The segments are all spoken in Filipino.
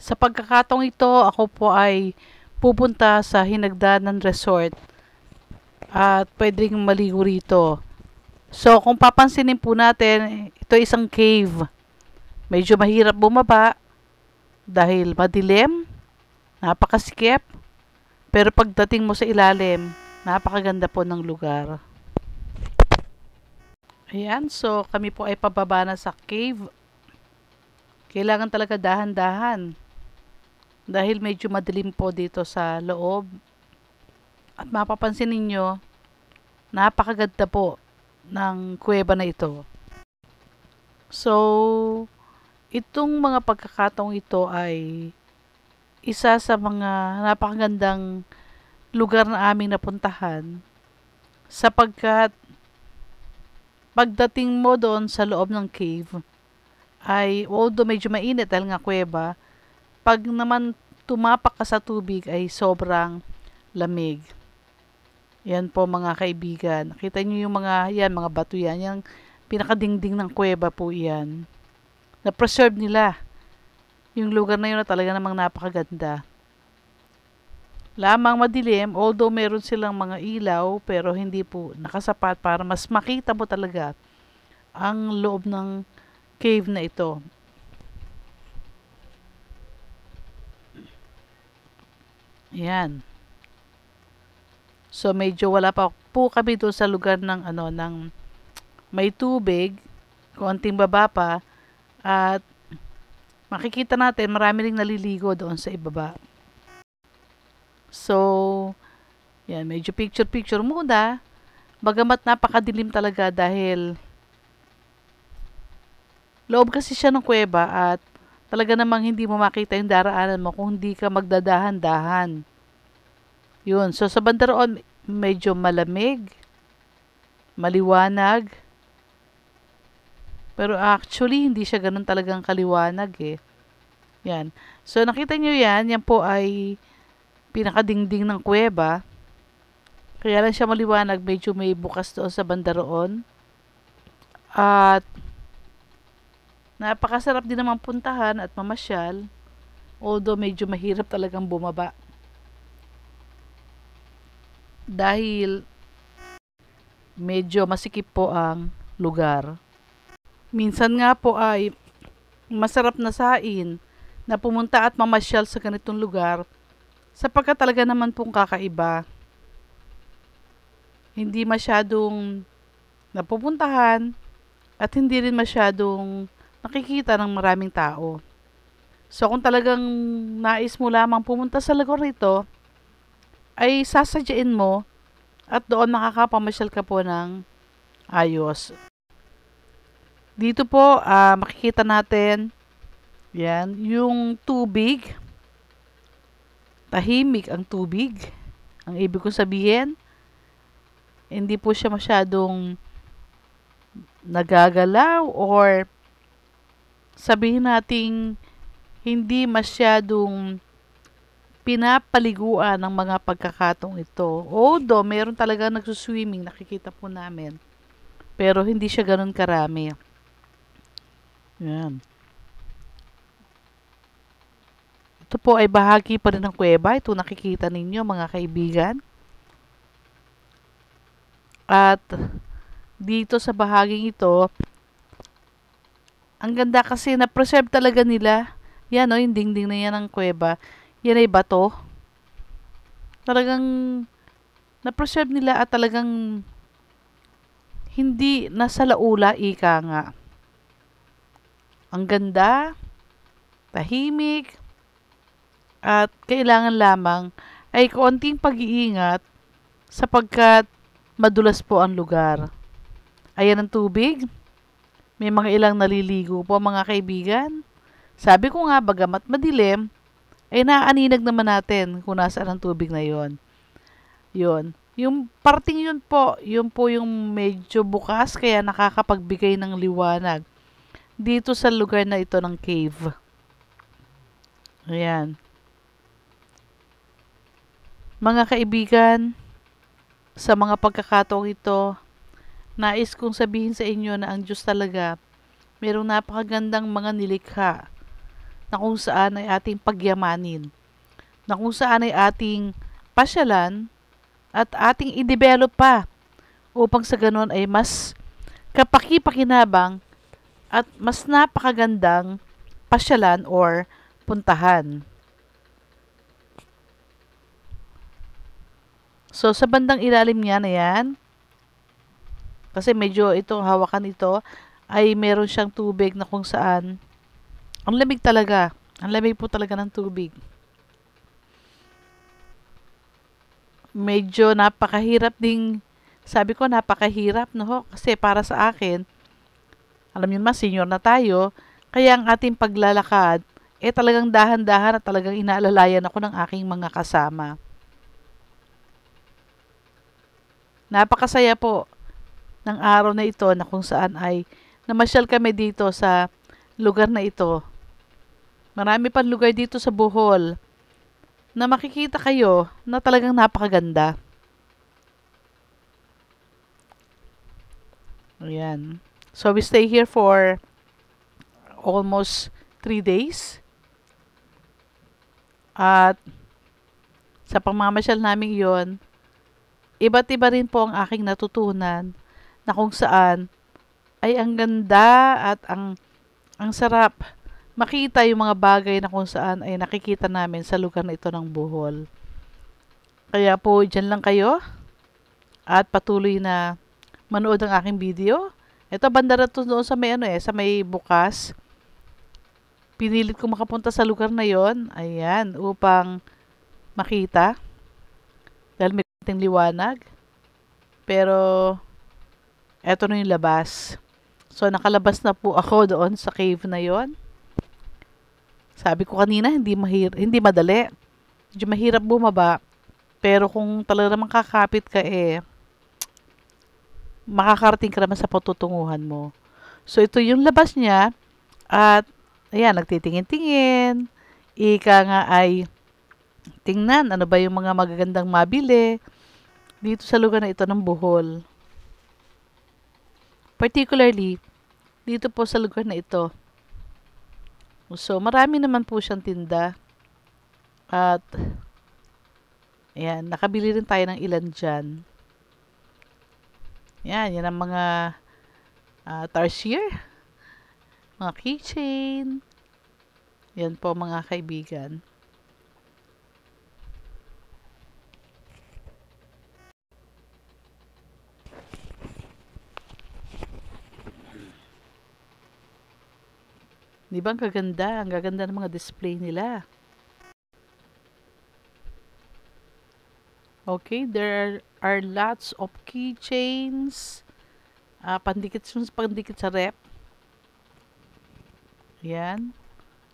Sa pagkakataong ito, ako po ay pupunta sa Hinagdanan Resort at pwedeng maligo rito. So, kung papansinin po natin, ito isang cave. Medyo mahirap bumaba dahil madilim, napakasikip, pero pagdating mo sa ilalim, napakaganda po ng lugar. Ayan, so kami po ay pababa na sa cave. Kailangan talaga dahan-dahan dahil medyo madilim po dito sa loob. At mapapansin ninyo, napakaganda po ng kuweba na ito. So, itong mga pagkakataong ito ay isa sa mga napakagandang lugar na aming napuntahan sapagkat pagdating mo doon sa loob ng cave ay although medyo mainit dahil nga kuweba, pag naman tumapak ka sa tubig ay sobrang lamig. Yan po mga kaibigan. Nakita nyo yung mga bato yan. Yung pinakadingding ng kuweba po yan. Na-preserve nila. Yung lugar na yun na talaga namang napakaganda. Lamang madilim, although meron silang mga ilaw, pero hindi po nakasapat para mas makita mo talaga ang loob ng cave na ito. Yan. So medyo wala pa po kami doon sa lugar ng ng may tubig, konting baba pa at makikita natin marami ring naliligo doon sa ibaba. So yan, medyo picture muna. Bagamat napakadilim talaga dahil loob kasi siya ng kuweba at talaga namang hindi mo makita yung daraanan mo kung hindi ka magdadahan-dahan. Yun. So, sa bandaroon, medyo malamig, maliwanag. Pero actually, hindi siya ganun talagang kaliwanag eh. Yan. So, nakita nyo yan. Yan po ay pinakadingding ng kuweba. Kaya lang siya maliwanag. Medyo may bukas doon sa bandaroon. At napakasarap din naman puntahan at mamasyal. Although medyo mahirap talagang bumaba. Dahil medyo masikip po ang lugar. Minsan nga po ay masarap na sain na pumunta at mamasyal sa ganitong lugar sapagkat talaga naman pong kakaiba. Hindi masyadong napupuntahan at hindi rin masyadong nakikita ng maraming tao. So kung talagang nais mo lamang pumunta sa lugar nito, ay sasadyain mo at doon makakapamasyal ka po ng ayos. Dito po, makikita natin yan, yung tubig. Tahimik ang tubig. Ang ibig kong sabihin, hindi po siya masyadong nagagalaw or sabihin nating hindi masyadong pinapaliguan ng mga pagkakataong ito. Although, meron talaga nagsuswimming, nakikita po namin. Pero hindi siya ganun karami. Yan. Ito po ay bahagi pa rin ng kuweba. Ito nakikita ninyo mga kaibigan. At dito sa bahaging ito, ang ganda kasi na-preserve talaga nila. Yan o, yung dingding na yan ng kuweba. Yan ay bato. Talagang na-preserve nila at talagang hindi nasa laula, ika nga. Ang ganda, tahimik, at kailangan lamang ay konting pag-iingat sapagkat madulas po ang lugar. Ayan ang tubig. May mga ilang naliligo po mga kaibigan. Sabi ko nga, bagamat madilim, ay naaaninag naman natin kung nasaan ang tubig na yon. Yun. Yung parting yun po yung medyo bukas kaya nakakapagbigay ng liwanag dito sa lugar na ito ng cave. Ayan. Mga kaibigan, sa mga pagkakataong ito, nais kong sabihin sa inyo na ang Diyos talaga, mayroong napakagandang mga nilikha na kung saan ay ating pagyamanin, na kung saan ay ating pasyalan at ating i-develop pa upang sa ganun ay mas kapaki-pakinabang at mas napakagandang pasyalan or puntahan. So, sa bandang ilalim niya na yan, kasi medyo itong hawakan ito, ay meron siyang tubig na kung saan, ang lamig talaga. Ang lamig po talaga ng tubig. Medyo napakahirap ding, sabi ko napakahirap, no? Kasi para sa akin, alam niyo naman, senior na tayo, kaya ang ating paglalakad, talagang dahan-dahan at talagang inaalalayan ako ng aking mga kasama. Napakasaya po ng araw na ito na kung saan ay namasyal kami dito sa lugar na ito. Marami pang lugar dito sa Bohol na makikita kayo na talagang napakaganda. Ayan. So we stay here for almost 3 days. At sa pamamasyal namin iyon, iba't iba rin po ang aking natutunan na kung saan ay ang ganda at ang sarap makita yung mga bagay na kung saan ay nakikita namin sa lugar na ito ng Bohol. Kaya po, dyan lang kayo at patuloy na manood ang aking video. Ito, banda na to doon sa may sa may bukas. Pinilit ko makapunta sa lugar na yon. Ayan, upang makita. Dahil may konting liwanag. Pero, eto na yung labas. So, nakalabas na po ako doon sa cave na yon. Sabi ko kanina, hindi madali. Medyo mahirap bumaba. Pero kung talaga naman kakapit ka makakarating ka naman sa patutunguhan mo. So, ito yung labas niya. At, ayan, nagtitingin-tingin. Ika nga ay tingnan, ano ba yung mga magagandang mabili dito sa lugar na ito ng Bohol. Particularly, dito po sa lugar na ito. So, marami naman po siyang tinda. At, ayan, nakabili rin tayo ng ilan dyan. Yan ang mga tarsier, mga keychain. Yan po mga kaibigan. Di ba ang gaganda? Ang gaganda ng mga display nila. Okay, there are lots of keychains. Pandikit sa rep. Yan.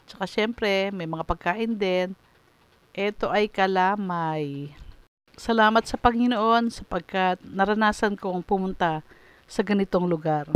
Tsaka syempre, may mga pagkain din. Ito ay kalamay. Salamat sa Panginoon sapagkat naranasan kong pumunta sa ganitong lugar.